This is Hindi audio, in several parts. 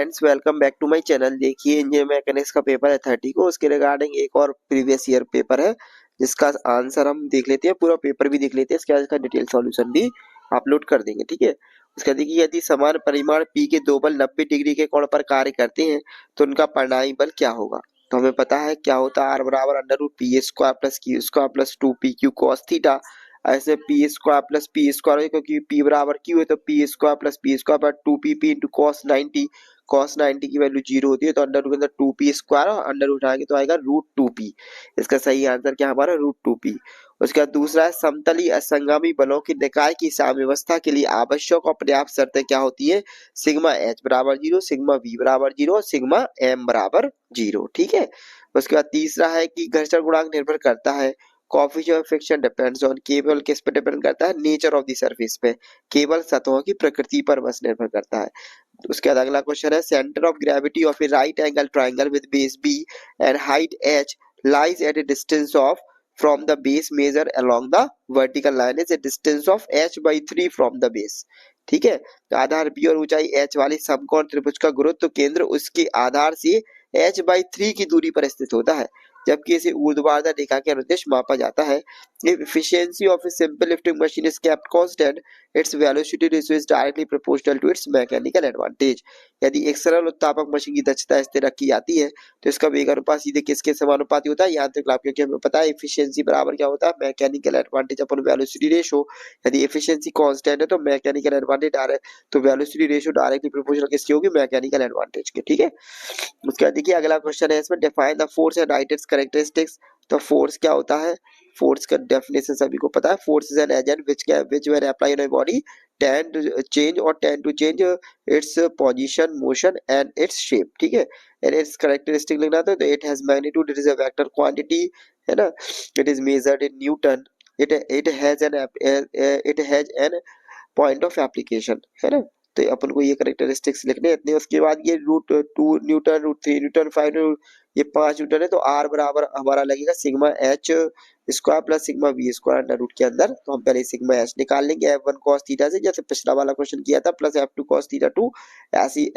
Friends, welcome back to my channel. देखिए, इंजीनियरिंग मैकेनिक्स का पेपर है 30 को, उसके रिगार्डिंग एक और प्रीवियस ईयर पेपर है जिसका आंसर हम देख लेते हैं, पूरा पेपर भी देख लेते हैं, इसके बाद इसका डिटेल सॉल्यूशन भी अपलोड कर देंगे। ठीक है, उसका देखिए, यदि समान परिमाण P के दो बल 90 डिग्री के कोण पर कार्य करते हैं तो उनका परिणामी बल क्या होगा। तो हमें पता है क्या होता है, R बराबर under root P square plus Q square plus 2PQ cos theta. ऐसे P square plus P square, क्योंकि पी बराबर क्यू है तो P square plus P square पर 2PP इंटू कॉस 90 की वैल्यू 0 होती है, तो अंडर रूट के अंदर 2P स्क्वायर और अंडर रूट आएंगे तो आएगा रूट 2P। इसका सही आंसर क्या हमारा रूट 2P। उसके बाद दूसरा है, समतली असंगामी बलों की निकाय की साम्यावस्था के लिए आवश्यक और पर्याप्त शर्तें क्या होती है। सिग्मा H बराबर 0, सिग्मा V बराबर 0 और सिग्मा M बराबर 0। ठीक है, उसके बाद तीसरा है कि घर्षण गुणांक निर्भर करता है, coefficient of friction depends on, केवल किस पे डिपेंड करता है, नेचर ऑफ द सरफेस पे, केवल सतहों की प्रकृति पर बस निर्भर करता है। उसके बाद अगला क्वेश्चन है, centre of gravity of A right angle triangle with base B and height H lies at a distance of from the base measure along the vertical line is a distance of H by 3 from the base। ठीक है, आधार B और ऊंचाई H वाली समकोण त्रिभुज का गुरुत्व केंद्र उसके आधार से H by 3 की दूरी पर स्थित होता है, जबकि इसे ऊर्ध्वाधर रेखा के अनुदिश मापा जाता है। If efficiency of a simple lifting machine is kept constant, its velocity ratio is directly proportional to its mechanical advantage। यदि एक सरल उत्तापक मशीन की दक्षता स्थिर रखी जाती है तो इसका वेग अनुपात सीधे किसके समानुपाती होता है, यांत्रिक लाभ, क्योंकि हमें पता है एफिशिएंसी बराबर क्या होता है, मैकेनिकल एडवांटेज अपन वेलोसिटी रेशियो। यदि एफिशिएंसी कांस्टेंट है तो मैकेनिकल एडवांटेज डायरेक्ट, तो वेलोसिटी रेशियो डायरेक्टली प्रोपोर्शनल किसकी होगी, मैकेनिकल एडवांटेज के। ठीक है, उसके बाद देखिए अगला क्वेश्चन है, इसमें define the force and right it's characteristics. तो फोर्स क्या होता है, फोर्स का डेफिनेशन सभी को पता है, force is an agent which when apply on a body tend to change its position, motion and its shape. ठीक है, एंड इट्स कैरेक्टरिस्टिक लिखना था, तो it has magnitude, it is a vector quantity, है ना, it is measured in newton, it has an point of application, है ना। तो अपन को ये कैरेक्टरिस्टिक्स लिखने इतने। उसके बाद ये रूट 2 न्यूटन, रूट 3 न्यूटन, 5 ये 5 न्यूटन है, तो R बराबर हमारा लगेगा sigma H square plus sigma V square under root के अंदर। तो हम पहले सिग्मा H निकाल लेंगे F1 cos थीटा से, जैसे पिछला वाला क्वेश्चन किया था, प्लस F2 cos थीटा 2, ऐसी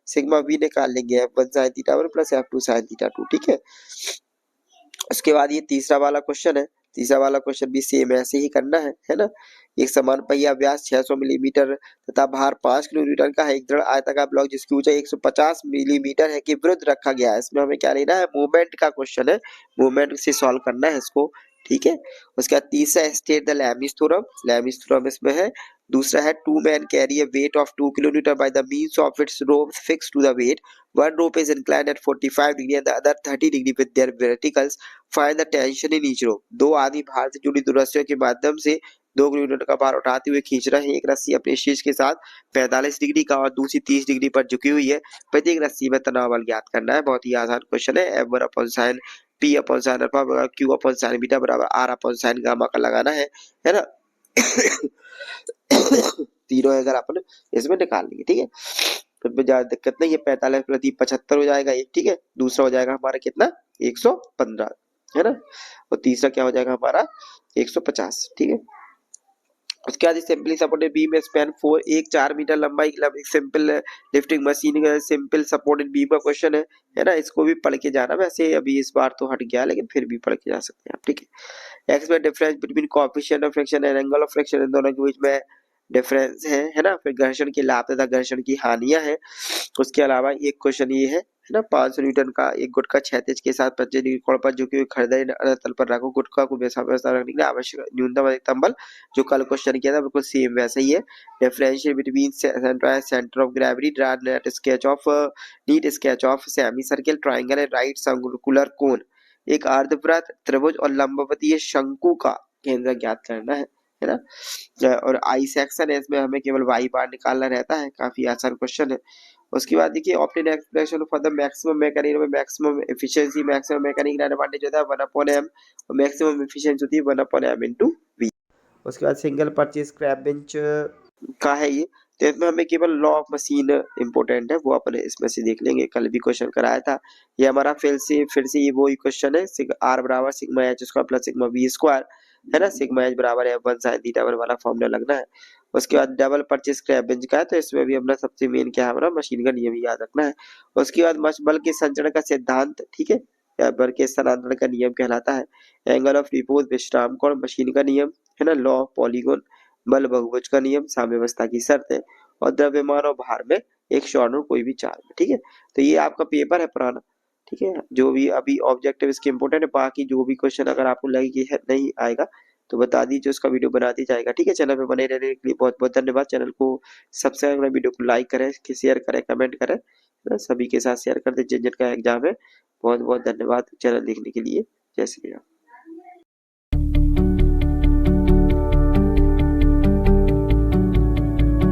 सिग्मा V निकाल लेंगे F1 sin theta 1 plus F2 sin theta 2। ठीक है, उसके बाद ये तीसरा वाला क्वेश्चन है, तीसरा वाला क्वेश्चन भी सेम ऐसे ही करना है ना। एक समान पहिया व्यास 600 मिलीमीटर तथा भार 5 किलो न्यूटन का है, एक दृढ़ आयताकार ब्लॉक जिसकी ऊंचाई 150 मिलीमीटर है के विरुद्ध रखा गया है। इसमें हमें क्या लेना है, मूवमेंट का क्वेश्चन है, मूवमेंट से सॉल्व करना है इसको। ठीक है, उसके बाद तीसरा state the Lami's theorem, Lami's theorem इसमें है। दूसरा है, two man carry a weight of 2 kilo newton by the means of its rope fixed to the weight, one rope is inclined at 45 degree and the other 30 degree with their verticals, find the tension in each rope। दो आदमी भार से जुड़ी दो रस्सियों के माध्यम से 2 किलो न्यूटन का भार उठाते हुए खींच रहे हैं। एक रस्सी अपने शीर्ष के साथ 45 डिग्री का और दूसरी 30 डिग्री पर झुकी हुई है। प्रत्येक रस्सी में तनाव बल ज्ञात करना है। बहुत ही आसान क्वेश्चन है। F1 upon sine P upon sine alpha बराबर Q अपॉन साइन बीटा बराबर R अपॉन साइन गामा का लगाना है ना। तीनों अगर अपन इसमें निकाल लेंगे, ठीक है, तो ज्यादा दिक्कत नहीं है। 45 प्रति 75 हो जाएगा एक। ठीक है, दूसरा हो जाएगा हमारा कितना, 115, है ना, और तीसरा क्या हो जाएगा हमारा 150। ठीक है, उसके बाद सिंपली सपोर्टेड बीम स्पैन 4, एक 4 मीटर लंबा एक सिंपल लिफ्टिंग मशीन का सिंपल सपोर्टेड बीम का क्वेश्चन है ना। इसको भी पढ़ के जाना, वैसे अभी इस बार तो हट गया लेकिन फिर भी पढ़ के जा सकते हैं आप। ठीक है, एक्स में difference between coefficient of friction and angle of friction, इन दोनों के बीच में डिफरेंस है ना। फिर घर्षण के लाभ तथा घर्षण की हानियां हैं। उसके अलावा एक क्वेश्चन ये है ना, 500 न्यूटन का एक गुटका क्षैतिज के साथ 25 डिग्री कोण पर झुकी हुई खड़े तल पर रखो। गुटका को व्यवस्था रखने के लिए आवश्यक न्यूनतम अधिकतम बल, जो कल क्वेश्चन किया था बिल्कुल सेम वैसा ही है। Differential between centre of gravity, draw NEET sketch of semi circle, triangle and right circular cone, एक अर्धवृत्त, त्रिभुज और लंबवतीय शंकु का केंद्र ज्ञात करना है ना। और आई सेक्शन है, इसमें हमें केवल वाई बार निकालना रहता है, काफी आसान क्वेश्चन है। उसके बाद देखिए, obtain expression for the maximum mechanism, maximum efficiency, maximum mechanical advantage होता है 1/m और मैक्सिमम एफिशिएंसी होती है 1/m इनटू v। उसके बाद सिंगल परचेज स्क्रैप बेंच का है ये, तो इसमें हमें केवल लॉ ऑफ मशीन इंपॉर्टेंट है, वो अपन इसमें से देख लेंगे, कल भी क्वेश्चन कराया था। ये हमारा फिर से ये वही क्वेश्चन है, R बराबर sigma H square plus sigma V square, है ना। सिग्मा H बराबर F1 sin थीटा 1 वाला फॉर्मूला लगना है। उसके बाद डबल परचेज स्क्रैपेज का है, तो इसमें भी अपना सबसे मेन क्या है, हमारा मशीन का नियम ही याद रखना है। उसके बाद बल के संचरण का सिद्धांत, ठीक है, या बल के स्थानांतरण का नियम कहलाता है। एंगल ऑफ रिपोज विश्राम कोण मशीन का नियम है ना, लॉ पॉलीगोन बल बहुभुज का नियम साम्यावस्था की शर्त है, और द्रव्यमान और भार में एक शॉर्ट और कोई भी चार्ज, ठीक है। तो ये आपका पेपर है पुराना, ठीक है, जो भी अभी ऑब्जेक्टिव इसके इंपॉर्टेंट है। बाकी जो भी क्वेश्चन अगर आपको लगे कि नहीं आएगा तो बता दीजिए, उसका वीडियो बना दी जाएगा, ठीक है। चैनल पे बने रहने के लिए बहुत बहुत धन्यवाद। चैनल को सब्सक्राइब करें, वीडियो को लाइक करें, शेयर करें, कमेंट करें, है ना? सभी के साथ शेयर कर दीजिए जिनका एग्जाम है। बहुत बहुत धन्यवाद चैनल देखने के लिए। जय श्री राम।